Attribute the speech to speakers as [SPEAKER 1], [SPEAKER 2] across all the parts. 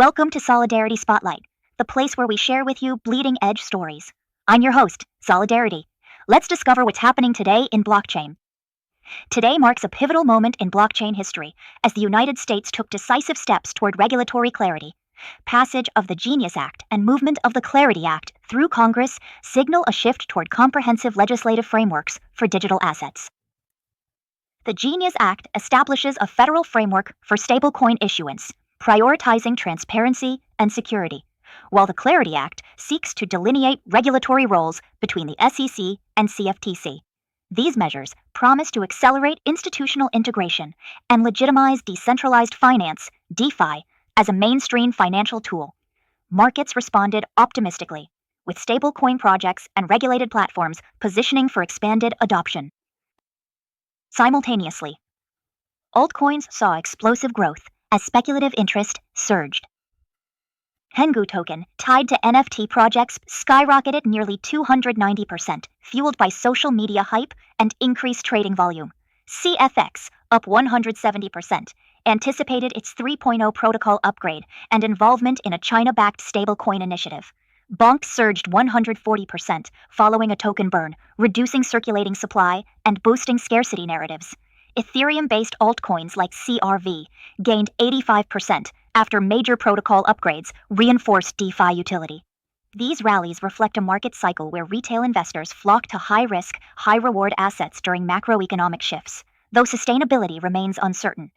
[SPEAKER 1] Welcome to Solidarity Spotlight, the place where we share with you bleeding edge stories. I'm your host, Solidarity. Let's discover what's happening today in blockchain. Today marks a pivotal moment in blockchain history as the United States took decisive steps toward regulatory clarity. Passage of the Genius Act and movement of the Clarity Act through Congress signal a shift toward comprehensive legislative frameworks for digital assets. The Genius Act establishes a federal framework for stablecoin issuance, prioritizing transparency and security, while the Clarity Act seeks to delineate regulatory roles between the SEC and CFTC. These measures promise to accelerate institutional integration and legitimize decentralized finance, DeFi, as a mainstream financial tool. Markets responded optimistically, with stablecoin projects and regulated platforms positioning for expanded adoption. Simultaneously, altcoins saw explosive growth as speculative interest surged. Hengu token, tied to NFT projects, skyrocketed nearly 290%, fueled by social media hype and increased trading volume. CFX, up 170%, anticipated its 3.0 protocol upgrade and involvement in a China-backed stablecoin initiative. Bonk surged 140% following a token burn, reducing circulating supply and boosting scarcity narratives. Ethereum-based altcoins like CRV gained 85% after major protocol upgrades reinforced DeFi utility. These rallies reflect a market cycle where retail investors flock to high-risk, high-reward assets during macroeconomic shifts, though sustainability remains uncertain.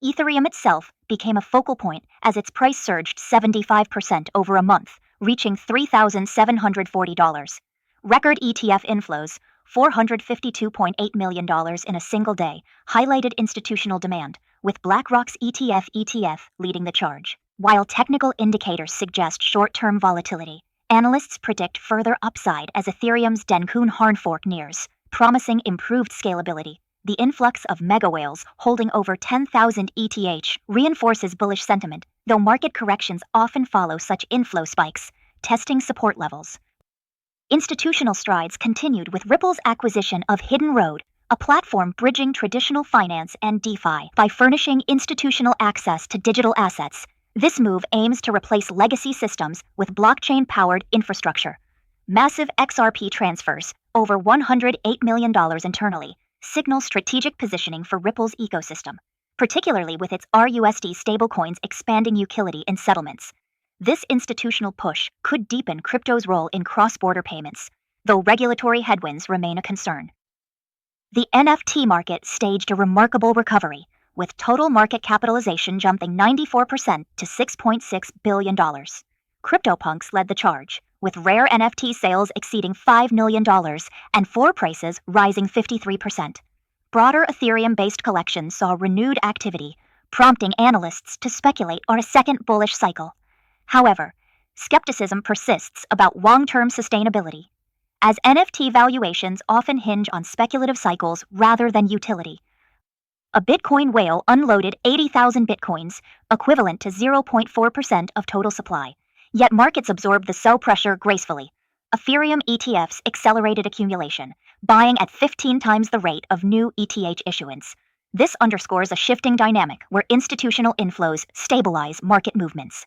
[SPEAKER 1] Ethereum itself became a focal point as its price surged 75% over a month, reaching $3,740. Record ETF inflows, $452.8 million in a single day, highlighted institutional demand, with BlackRock's ETF leading the charge. While technical indicators suggest short-term volatility, analysts predict further upside as Ethereum's Denkun hard fork nears, promising improved scalability. The influx of mega whales holding over 10,000 ETH reinforces bullish sentiment, though market corrections often follow such inflow spikes, testing support levels. Institutional strides continued with Ripple's acquisition of Hidden Road, a platform bridging traditional finance and DeFi by furnishing institutional access to digital assets. This move aims to replace legacy systems with blockchain-powered infrastructure. Massive XRP transfers, over $108 million internally, signal strategic positioning for Ripple's ecosystem, particularly with its RUSD stablecoins expanding utility in settlements. This institutional push could deepen crypto's role in cross-border payments, though regulatory headwinds remain a concern. The NFT market staged a remarkable recovery, with total market capitalization jumping 94% to $6.6 billion. CryptoPunks led the charge, with rare NFT sales exceeding $5 million and floor prices rising 53%. Broader Ethereum-based collections saw renewed activity, prompting analysts to speculate on a second bullish cycle. However, skepticism persists about long-term sustainability, as NFT valuations often hinge on speculative cycles rather than utility. A Bitcoin whale unloaded 80,000 Bitcoins, equivalent to 0.4% of total supply, yet markets absorbed the sell pressure gracefully. Ethereum ETFs accelerated accumulation, buying at 15 times the rate of new ETH issuance. This underscores a shifting dynamic where institutional inflows stabilize market movements.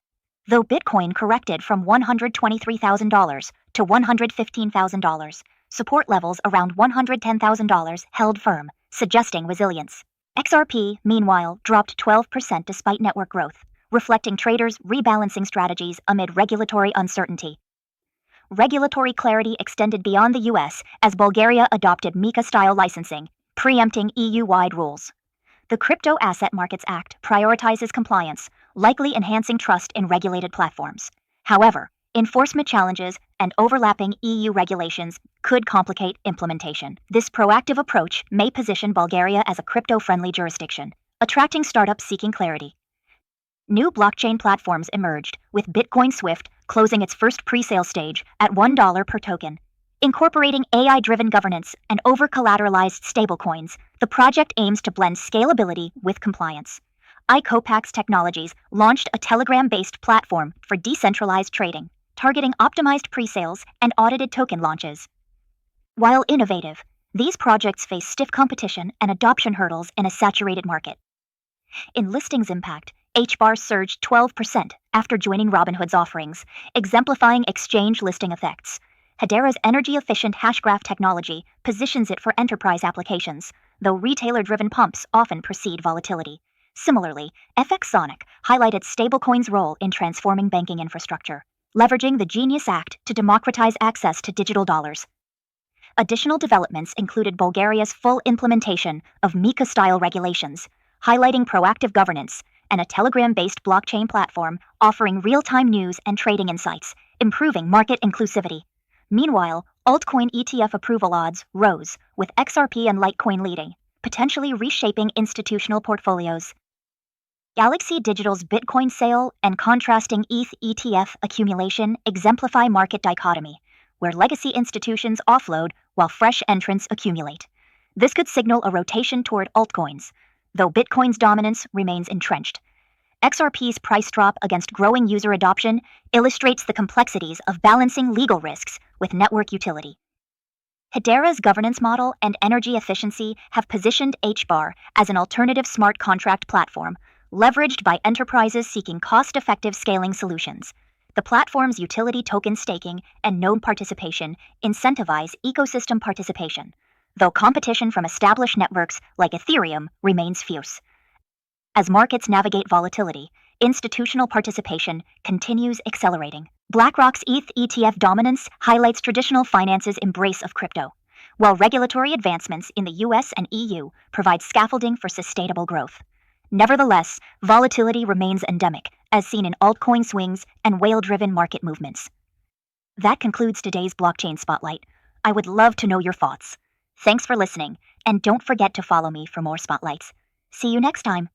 [SPEAKER 1] Though Bitcoin corrected from $123,000 to $115,000, support levels around $110,000 held firm, suggesting resilience. XRP, meanwhile, dropped 12% despite network growth, reflecting traders' rebalancing strategies amid regulatory uncertainty. Regulatory clarity extended beyond the US as Bulgaria adopted MiCA-style licensing, preempting EU-wide rules. The Crypto Asset Markets Act prioritizes compliance, likely enhancing trust in regulated platforms. However, enforcement challenges and overlapping EU regulations could complicate implementation. This proactive approach may position Bulgaria as a crypto-friendly jurisdiction, attracting startups seeking clarity. New blockchain platforms emerged, with Bitcoin Swift closing its first pre-sale stage at $1 per token. Incorporating AI-driven governance and over-collateralized stablecoins, the project aims to blend scalability with compliance. iCopax Technologies launched a Telegram-based platform for decentralized trading, targeting optimized pre-sales and audited token launches. While innovative, these projects face stiff competition and adoption hurdles in a saturated market. In listings impact, H-bar surged 12% after joining Robinhood's offerings, exemplifying exchange listing effects. Hedera's energy-efficient hashgraph technology positions it for enterprise applications, though retailer-driven pumps often precede volatility. Similarly, FX Sonic highlighted stablecoins' role in transforming banking infrastructure, leveraging the Genius Act to democratize access to digital dollars. Additional developments included Bulgaria's full implementation of MiCA-style regulations, highlighting proactive governance, and a Telegram-based blockchain platform offering real-time news and trading insights, improving market inclusivity. Meanwhile, altcoin ETF approval odds rose, with XRP and Litecoin leading, potentially reshaping institutional portfolios. Galaxy Digital's Bitcoin sale and contrasting ETH ETF accumulation exemplify market dichotomy, where legacy institutions offload while fresh entrants accumulate. This could signal a rotation toward altcoins, though Bitcoin's dominance remains entrenched. XRP's price drop against growing user adoption illustrates the complexities of balancing legal risks with network utility. Hedera's governance model and energy efficiency have positioned HBAR as an alternative smart contract platform, leveraged by enterprises seeking cost-effective scaling solutions. The platform's utility token staking and node participation incentivize ecosystem participation, though competition from established networks like Ethereum remains fierce. As markets navigate volatility, institutional participation continues accelerating. BlackRock's ETH ETF dominance highlights traditional finance's embrace of crypto, while regulatory advancements in the US and EU provide scaffolding for sustainable growth. Nevertheless, volatility remains endemic, as seen in altcoin swings and whale-driven market movements. That concludes today's Blockchain Spotlight. I would love to know your thoughts. Thanks for listening, and don't forget to follow me for more spotlights. See you next time.